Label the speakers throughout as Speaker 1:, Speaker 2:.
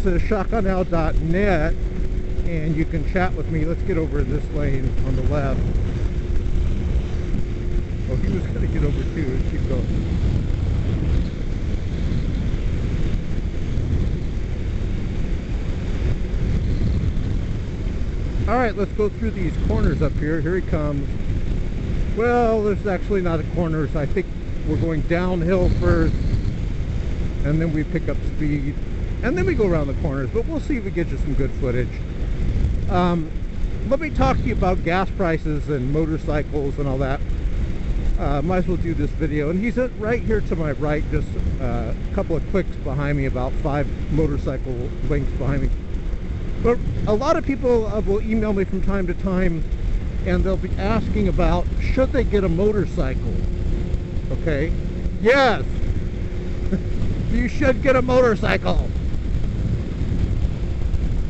Speaker 1: says shotgunowl.net, and you can chat with me. Let's get over this lane on the left. Oh, he was going to get over too. Let's keep going. Alright, let's go through these corners up here. Here he comes. Well, there's actually not a corner, so I think we're going downhill first, and then we pick up speed, and then we go around the corners, but we'll see if we get you some good footage. Let me talk to you about gas prices and motorcycles and all that. Might as well do this video. And he's right here to my right, just a couple of clicks behind me, about 5 motorcycle lengths behind me. But a lot of people will email me from time to time, and they'll be asking about, should they get a motorcycle? Okay? Yes! You should get a motorcycle!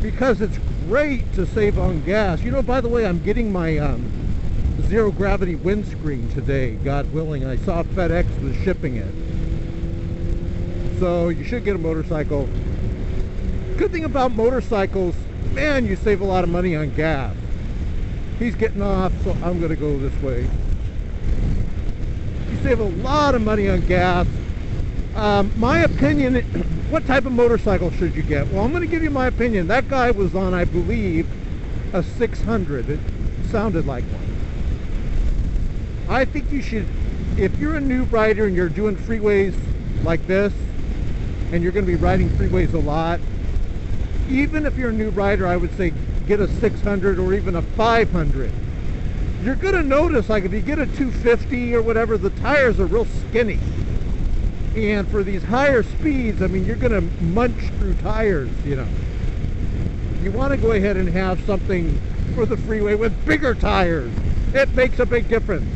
Speaker 1: Because it's great to save on gas. You know, by the way, I'm getting my zero gravity windscreen today, God willing. I saw FedEx was shipping it. So you should get a motorcycle. Good thing about motorcycles, man, you save a lot of money on gas. He's getting off, so I'm going to go this way. You save a lot of money on gas. My opinion, what type of motorcycle should you get? Well, I'm going to give you my opinion. That guy was on, I believe, a 600. It sounded like one. I think you should, if you're a new rider and you're doing freeways like this, and you're going to be riding freeways a lot, even if you're a new rider, I would say get a 600 or even a 500. You're going to notice, like if you get a 250 or whatever, the tires are real skinny. And for these higher speeds, I mean, you're going to munch through tires, you know. You want to go ahead and have something for the freeway with bigger tires. It makes a big difference.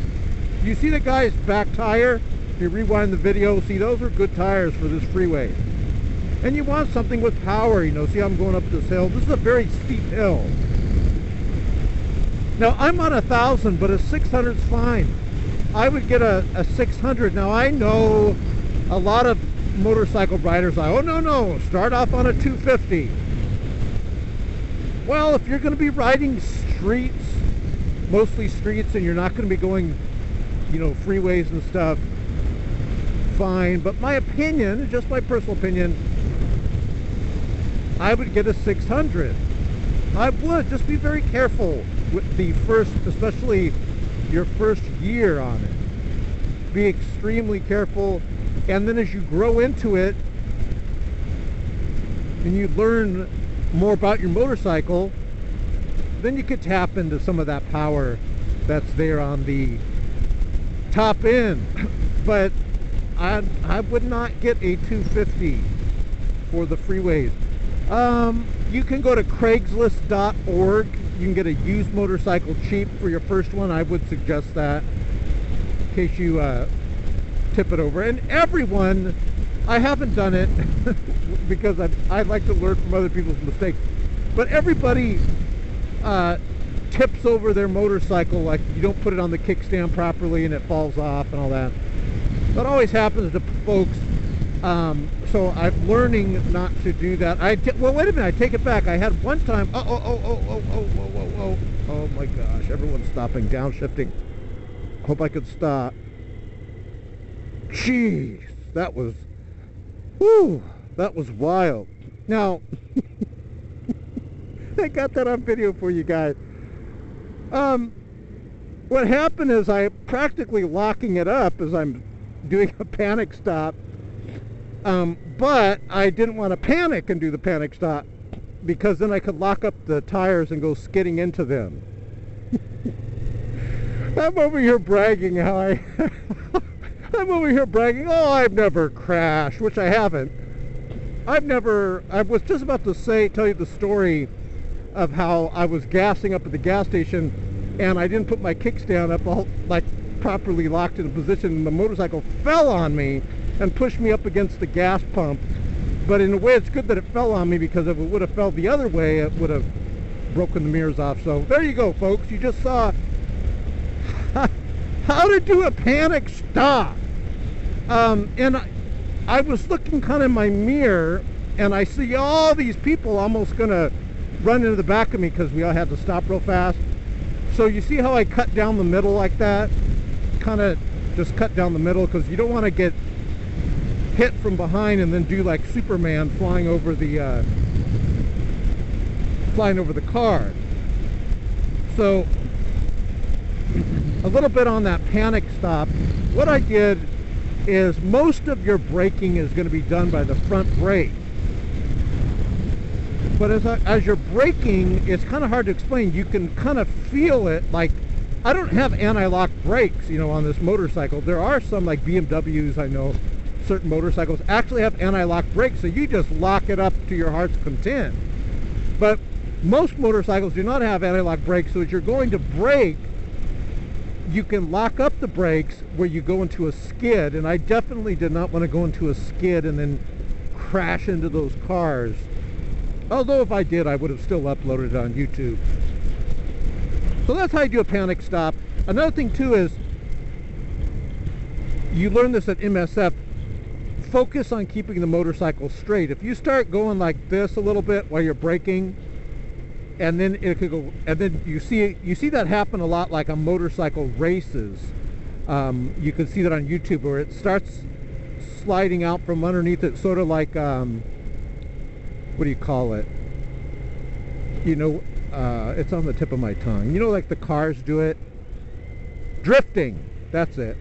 Speaker 1: You see the guy's back tire? If you rewind the video, see, those are good tires for this freeway. And you want something with power, you know. See, I'm going up this hill. This is a very steep hill. Now, I'm on 1,000, but a 600's fine. I would get a 600. Now, I know a lot of motorcycle riders are, oh, no, start off on a 250. Well, if you're going to be riding streets, mostly streets, and you're not going to be going, you know, freeways and stuff, fine. But my opinion, just my personal opinion, I would get a 600. I would. Just be very careful with the first, especially your first year on it. Be extremely careful. And then as you grow into it and you learn more about your motorcycle, then you could tap into some of that power that's there on the top end. But I would not get a 250 for the freeways. You can go to Craigslist.org. You can get a used motorcycle cheap for your first one. I would suggest that in case you tip it over. And everyone, I haven't done it because I like to learn from other people's mistakes, but everybody tips over their motorcycle, like you don't put it on the kickstand properly and it falls off and all that. That always happens to folks. So I'm learning not to do that. Well, wait a minute, I take it back. I had one time, oh my gosh, everyone's stopping, downshifting. Hope I could stop. Jeez, that was, whew, that was wild. Now, I got that on video for you guys. What happened is I practically locking it up as I'm doing a panic stop. But I didn't want to panic and do the panic stop because then I could lock up the tires and go skidding into them. I'm over here bragging how I'm over here bragging, oh, I've never crashed, which I haven't. I was just about to tell you the story of how I was gassing up at the gas station and I didn't put my kickstand up all like properly locked in a position, and the motorcycle fell on me and pushed me up against the gas pump. But in a way, it's good that it fell on me, because if it would have fell the other way, it would have broken the mirrors off. So there you go, folks. You just saw how to do a panic stop. And I was looking kind of in my mirror, and I see all these people almost gonna run into the back of me because we all had to stop real fast. So you see how I cut down the middle like that? Kind of just cut down the middle because you don't want to get hit from behind and then do like Superman flying over the car. So a little bit on that panic stop. What I did is most of your braking is going to be done by the front brake. But as you're braking, it's kind of hard to explain. You can kind of feel it. Like, I don't have anti-lock brakes, you know, on this motorcycle. There are some, like BMWs, I know, certain motorcycles actually have anti-lock brakes, so you just lock it up to your heart's content. But most motorcycles do not have anti-lock brakes, so as you're going to brake, you can lock up the brakes where you go into a skid, and I definitely did not want to go into a skid and then crash into those cars. Although if I did, I would have still uploaded it on YouTube. So that's how you do a panic stop. Another thing too is, you learn this at MSF, focus on keeping the motorcycle straight. If you start going like this a little bit while you're braking, and then it could go, and then you see that happen a lot, like on motorcycle races. You can see that on YouTube where it starts sliding out from underneath it, sort of like what do you call it? You know, it's on the tip of my tongue. You know, like the cars do it? Drifting. That's it.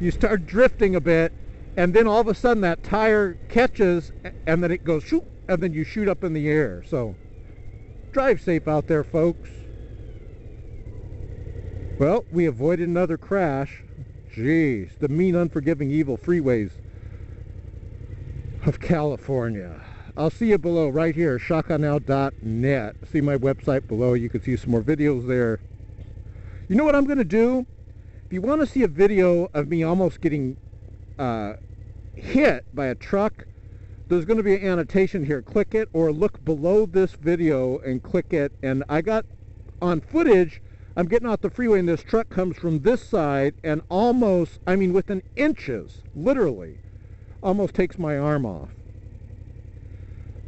Speaker 1: You start drifting a bit, and then all of a sudden that tire catches, and then it goes shoot, and then you shoot up in the air. So drive safe out there, folks. Well, we avoided another crash. Jeez, the mean, unforgiving, evil freeways of California. I'll see you below right here, shotgunnow.net. See my website below. You can see some more videos there. You know what I'm going to do? If you want to see a video of me almost getting hit by a truck, there's going to be an annotation here. Click it, or look below this video and click it. And I got on footage, I'm getting off the freeway and this truck comes from this side and almost, I mean within inches, literally, almost takes my arm off.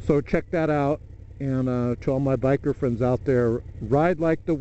Speaker 1: So check that out, and to all my biker friends out there, ride like the